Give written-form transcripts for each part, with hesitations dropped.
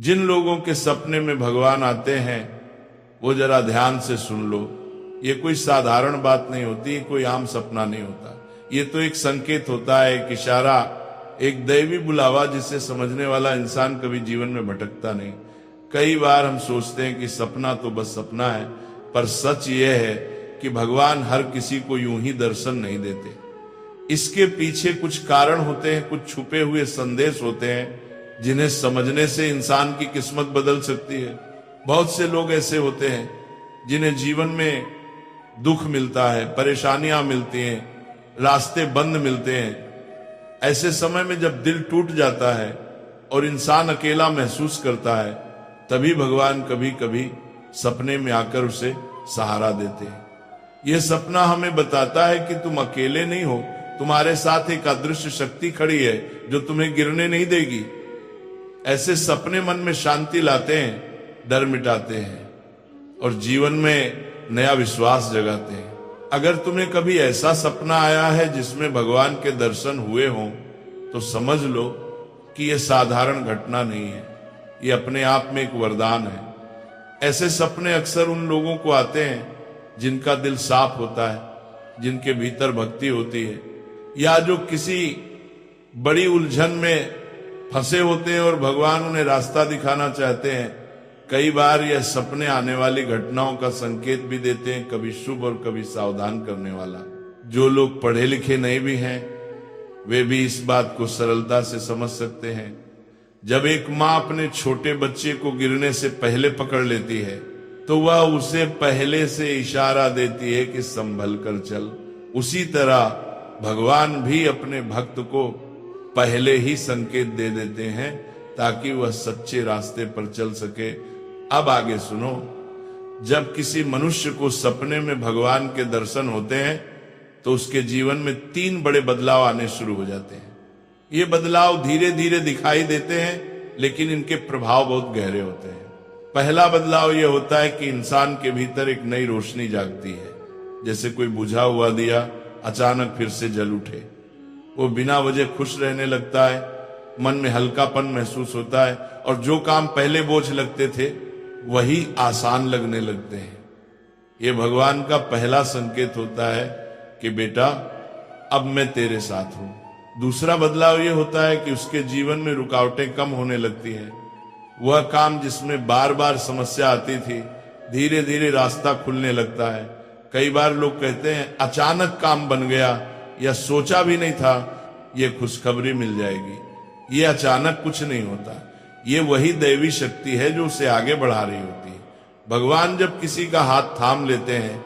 जिन लोगों के सपने में भगवान आते हैं वो जरा ध्यान से सुन लो। ये कोई साधारण बात नहीं होती, कोई आम सपना नहीं होता। ये तो एक संकेत होता है, एक इशारा, एक दैवी बुलावा जिसे समझने वाला इंसान कभी जीवन में भटकता नहीं। कई बार हम सोचते हैं कि सपना तो बस सपना है, पर सच ये है कि भगवान हर किसी को यूं ही दर्शन नहीं देते। इसके पीछे कुछ कारण होते हैं, कुछ छुपे हुए संदेश होते हैं जिन्हें समझने से इंसान की किस्मत बदल सकती है। बहुत से लोग ऐसे होते हैं जिन्हें जीवन में दुख मिलता है, परेशानियां मिलती हैं, रास्ते बंद मिलते हैं। ऐसे समय में जब दिल टूट जाता है और इंसान अकेला महसूस करता है, तभी भगवान कभी कभी सपने में आकर उसे सहारा देते हैं। यह सपना हमें बताता है कि तुम अकेले नहीं हो, तुम्हारे साथ एक अदृश्य शक्ति खड़ी है जो तुम्हें गिरने नहीं देगी। ऐसे सपने मन में शांति लाते हैं, डर मिटाते हैं और जीवन में नया विश्वास जगाते हैं। अगर तुम्हें कभी ऐसा सपना आया है जिसमें भगवान के दर्शन हुए हों, तो समझ लो कि यह साधारण घटना नहीं है, ये अपने आप में एक वरदान है। ऐसे सपने अक्सर उन लोगों को आते हैं जिनका दिल साफ होता है, जिनके भीतर भक्ति होती है, या जो किसी बड़ी उलझन में फंसे होते हैं और भगवान उन्हें रास्ता दिखाना चाहते हैं। कई बार यह सपने आने वाली घटनाओं का संकेत भी देते हैं, कभी शुभ और कभी सावधान करने वाला। जो लोग पढ़े लिखे नहीं भी हैं, वे भी इस बात को सरलता से समझ सकते हैं। जब एक माँ अपने छोटे बच्चे को गिरने से पहले पकड़ लेती है, तो वह उसे पहले से इशारा देती है कि संभल कर चल। उसी तरह भगवान भी अपने भक्त को पहले ही संकेत दे देते हैं ताकि वह सच्चे रास्ते पर चल सके। अब आगे सुनो। जब किसी मनुष्य को सपने में भगवान के दर्शन होते हैं तो उसके जीवन में 3 बड़े बदलाव आने शुरू हो जाते हैं। ये बदलाव धीरे धीरे दिखाई देते हैं, लेकिन इनके प्रभाव बहुत गहरे होते हैं। पहला बदलाव यह होता है कि इंसान के भीतर एक नई रोशनी जागती है, जैसे कोई बुझा हुआ दिया अचानक फिर से जल उठे। वो बिना वजह खुश रहने लगता है, मन में हल्कापन महसूस होता है और जो काम पहले बोझ लगते थे वही आसान लगने लगते हैं। ये भगवान का पहला संकेत होता है कि बेटा अब मैं तेरे साथ हूं। दूसरा बदलाव यह होता है कि उसके जीवन में रुकावटें कम होने लगती हैं। वह काम जिसमें बार बार समस्या आती थी, धीरे धीरे रास्ता खुलने लगता है। कई बार लोग कहते हैं अचानक काम बन गया, या सोचा भी नहीं था ये खुशखबरी मिल जाएगी। ये अचानक कुछ नहीं होता, ये वही दैवी शक्ति है जो उसे आगे बढ़ा रही होती है। भगवान जब किसी का हाथ थाम लेते हैं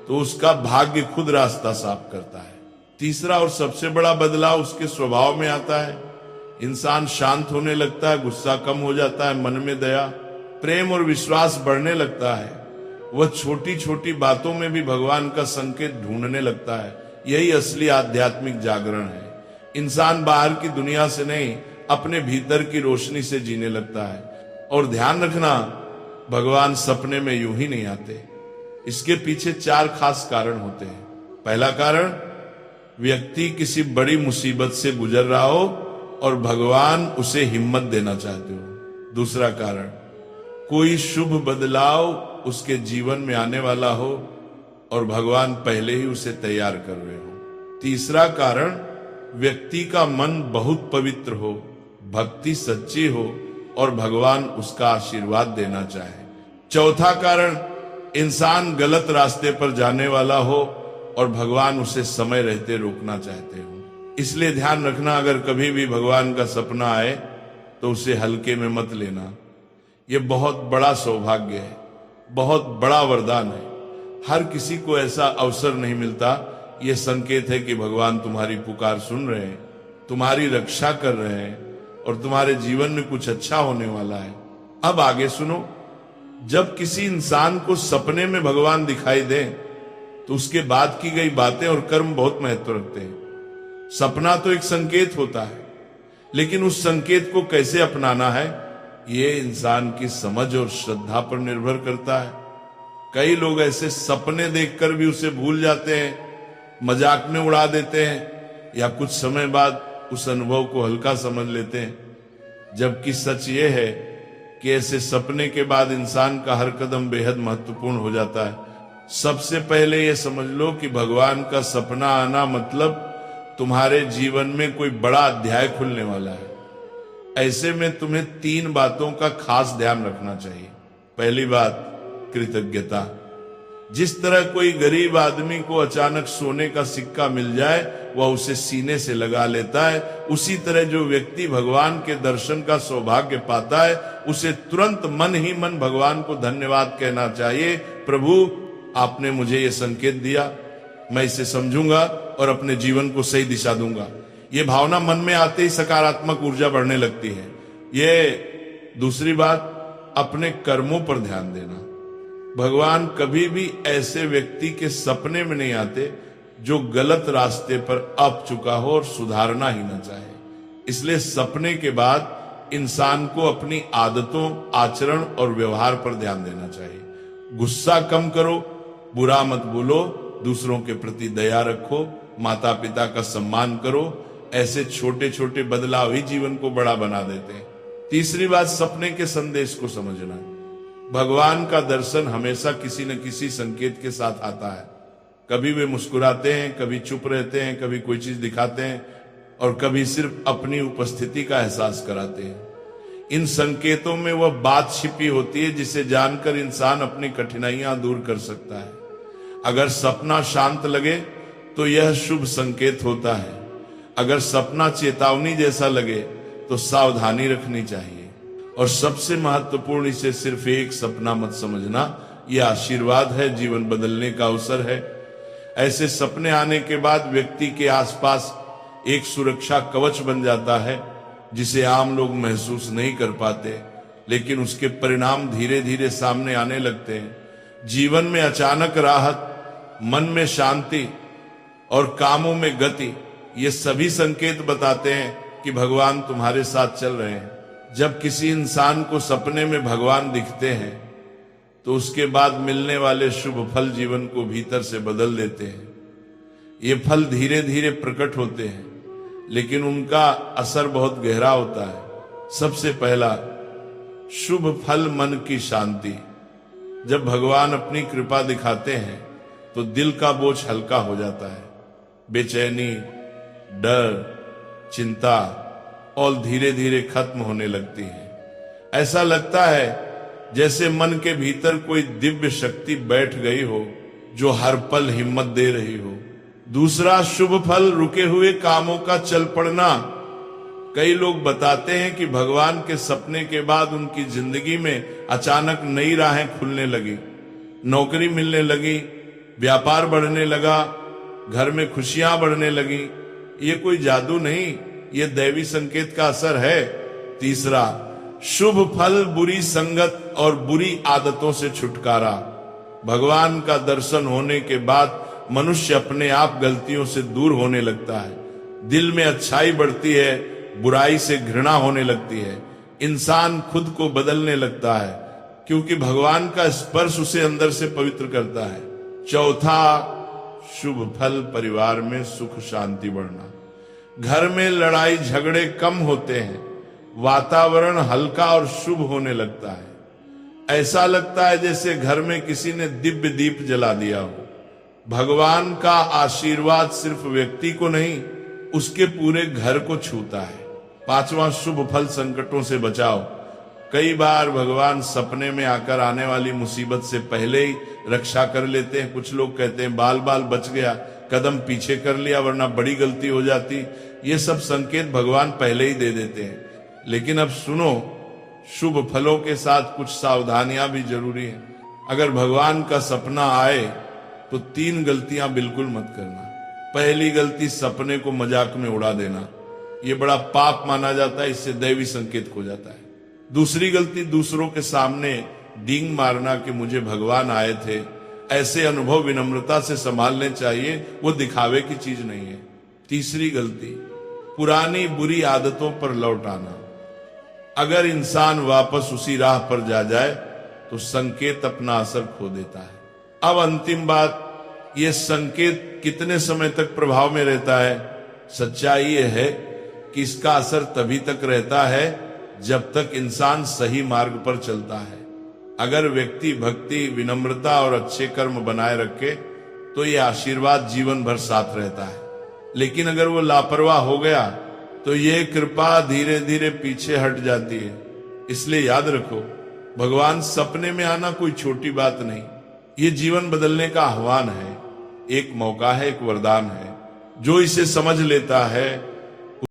तो उसका भाग्य खुद रास्ता साफ करता है। तीसरा और सबसे बड़ा बदलाव उसके स्वभाव में आता है। इंसान शांत होने लगता है, गुस्सा कम हो जाता है, मन में दया, प्रेम और विश्वास बढ़ने लगता है। वह छोटी छोटी बातों में भी भगवान का संकेत ढूंढने लगता है। यही असली आध्यात्मिक जागरण है। इंसान बाहर की दुनिया से नहीं, अपने भीतर की रोशनी से जीने लगता है। और ध्यान रखना, भगवान सपने में यूं ही नहीं आते। इसके पीछे 4 खास कारण होते हैं। पहला कारण, व्यक्ति किसी बड़ी मुसीबत से गुजर रहा हो और भगवान उसे हिम्मत देना चाहते हो। दूसरा कारण, कोई शुभ बदलाव उसके जीवन में आने वाला हो और भगवान पहले ही उसे तैयार कर रहे हो। तीसरा कारण, व्यक्ति का मन बहुत पवित्र हो, भक्ति सच्ची हो और भगवान उसका आशीर्वाद देना चाहे। चौथा कारण, इंसान गलत रास्ते पर जाने वाला हो और भगवान उसे समय रहते रोकना चाहते हो। इसलिए ध्यान रखना, अगर कभी भी भगवान का सपना आए तो उसे हल्के में मत लेना। यह बहुत बड़ा सौभाग्य है, बहुत बड़ा वरदान है। हर किसी को ऐसा अवसर नहीं मिलता। यह संकेत है कि भगवान तुम्हारी पुकार सुन रहे हैं, तुम्हारी रक्षा कर रहे हैं और तुम्हारे जीवन में कुछ अच्छा होने वाला है। अब आगे सुनो। जब किसी इंसान को सपने में भगवान दिखाई दे तो उसके बाद की गई बातें और कर्म बहुत महत्व रखते हैं। सपना तो एक संकेत होता है, लेकिन उस संकेत को कैसे अपनाना है, ये इंसान की समझ और श्रद्धा पर निर्भर करता है। कई लोग ऐसे सपने देखकर भी उसे भूल जाते हैं, मजाक में उड़ा देते हैं या कुछ समय बाद उस अनुभव को हल्का समझ लेते हैं। जबकि सच ये है कि ऐसे सपने के बाद इंसान का हर कदम बेहद महत्वपूर्ण हो जाता है। सबसे पहले ये समझ लो कि भगवान का सपना आना मतलब तुम्हारे जीवन में कोई बड़ा अध्याय खुलने वाला है। ऐसे में तुम्हें 3 बातों का खास ध्यान रखना चाहिए। पहली बात, कृतज्ञता। जिस तरह कोई गरीब आदमी को अचानक सोने का सिक्का मिल जाए वह उसे सीने से लगा लेता है, उसी तरह जो व्यक्ति भगवान के दर्शन का सौभाग्य पाता है उसे तुरंत मन ही मन भगवान को धन्यवाद कहना चाहिए। प्रभु, आपने मुझे ये संकेत दिया, मैं इसे समझूंगा और अपने जीवन को सही दिशा दूंगा। ये भावना मन में आते ही सकारात्मक ऊर्जा बढ़ने लगती है। ये दूसरी बात, अपने कर्मों पर ध्यान देना। भगवान कभी भी ऐसे व्यक्ति के सपने में नहीं आते जो गलत रास्ते पर अब चुका हो और सुधारना ही ना चाहे। इसलिए सपने के बाद इंसान को अपनी आदतों, आचरण और व्यवहार पर ध्यान देना चाहिए। गुस्सा कम करो, बुरा मत बोलो, दूसरों के प्रति दया रखो, माता पिता का सम्मान करो। ऐसे छोटे छोटे बदलाव ही जीवन को बड़ा बना देते हैं। तीसरी बात, सपने के संदेश को समझना। भगवान का दर्शन हमेशा किसी न किसी संकेत के साथ आता है। कभी वे मुस्कुराते हैं, कभी चुप रहते हैं, कभी कोई चीज दिखाते हैं और कभी सिर्फ अपनी उपस्थिति का एहसास कराते हैं। इन संकेतों में वह बात छिपी होती है जिसे जानकर इंसान अपनी कठिनाइयां दूर कर सकता है। अगर सपना शांत लगे तो यह शुभ संकेत होता है। अगर सपना चेतावनी जैसा लगे तो सावधानी रखनी चाहिए। और सबसे महत्वपूर्ण, इसे सिर्फ एक सपना मत समझना, यह आशीर्वाद है, जीवन बदलने का अवसर है। ऐसे सपने आने के बाद व्यक्ति के आसपास एक सुरक्षा कवच बन जाता है जिसे आम लोग महसूस नहीं कर पाते, लेकिन उसके परिणाम धीरे धीरे सामने आने लगते हैं। जीवन में अचानक राहत, मन में शांति और कामों में गति, ये सभी संकेत बताते हैं कि भगवान तुम्हारे साथ चल रहे हैं। जब किसी इंसान को सपने में भगवान दिखते हैं तो उसके बाद मिलने वाले शुभ फल जीवन को भीतर से बदल देते हैं। ये फल धीरे धीरे प्रकट होते हैं, लेकिन उनका असर बहुत गहरा होता है। सबसे पहला शुभ फल, मन की शांति। जब भगवान अपनी कृपा दिखाते हैं तो दिल का बोझ हल्का हो जाता है। बेचैनी, डर, चिंता और धीरे धीरे खत्म होने लगती है। ऐसा लगता है जैसे मन के भीतर कोई दिव्य शक्ति बैठ गई हो जो हर पल हिम्मत दे रही हो। दूसरा शुभ फल, रुके हुए कामों का चल पड़ना। कई लोग बताते हैं कि भगवान के सपने के बाद उनकी जिंदगी में अचानक नई राहें खुलने लगी, नौकरी मिलने लगी, व्यापार बढ़ने लगा, घर में खुशियां बढ़ने लगी। ये कोई जादू नहीं, ये दैवी संकेत का असर है। तीसरा शुभ फल, बुरी संगत और बुरी आदतों से छुटकारा। भगवान का दर्शन होने के बाद मनुष्य अपने आप गलतियों से दूर होने लगता है। दिल में अच्छाई बढ़ती है, बुराई से घृणा होने लगती है। इंसान खुद को बदलने लगता है क्योंकि भगवान का स्पर्श उसे अंदर से पवित्र करता है। चौथा शुभ फल, परिवार में सुख शांति बढ़ना। घर में लड़ाई झगड़े कम होते हैं, वातावरण हल्का और शुभ होने लगता है। ऐसा लगता है जैसे घर में किसी ने दिव्य दीप जला दिया हो। भगवान का आशीर्वाद सिर्फ व्यक्ति को नहीं, उसके पूरे घर को छूता है। पांचवा शुभ फल, संकटों से बचाव। कई बार भगवान सपने में आकर आने वाली मुसीबत से पहले ही रक्षा कर लेते हैं। कुछ लोग कहते हैं बाल बाल बच गया, कदम पीछे कर लिया वरना बड़ी गलती हो जाती। ये सब संकेत भगवान पहले ही दे देते हैं। लेकिन अब सुनो, शुभ फलों के साथ कुछ सावधानियां भी जरूरी है। अगर भगवान का सपना आए तो 3 गलतियां बिल्कुल मत करना। पहली गलती, सपने को मजाक में उड़ा देना। ये बड़ा पाप माना जाता है, इससे दैवी संकेत खो जाता है। दूसरी गलती, दूसरों के सामने डींग मारना कि मुझे भगवान आए थे। ऐसे अनुभव विनम्रता से संभालने चाहिए, वो दिखावे की चीज नहीं है। तीसरी गलती, पुरानी बुरी आदतों पर लौट आना। अगर इंसान वापस उसी राह पर जा जाए तो संकेत अपना असर खो देता है। अब अंतिम बात, ये संकेत कितने समय तक प्रभाव में रहता है? सच्चाई ये है कि इसका असर तभी तक रहता है जब तक इंसान सही मार्ग पर चलता है। अगर व्यक्ति भक्ति, विनम्रता और अच्छे कर्म बनाए रखे तो ये आशीर्वाद जीवन भर साथ रहता है। लेकिन अगर वो लापरवाह हो गया तो ये कृपा धीरे धीरे पीछे हट जाती है। इसलिए याद रखो, भगवान सपने में आना कोई छोटी बात नहीं, ये जीवन बदलने का आह्वान है, एक मौका है, एक वरदान है। जो इसे समझ लेता है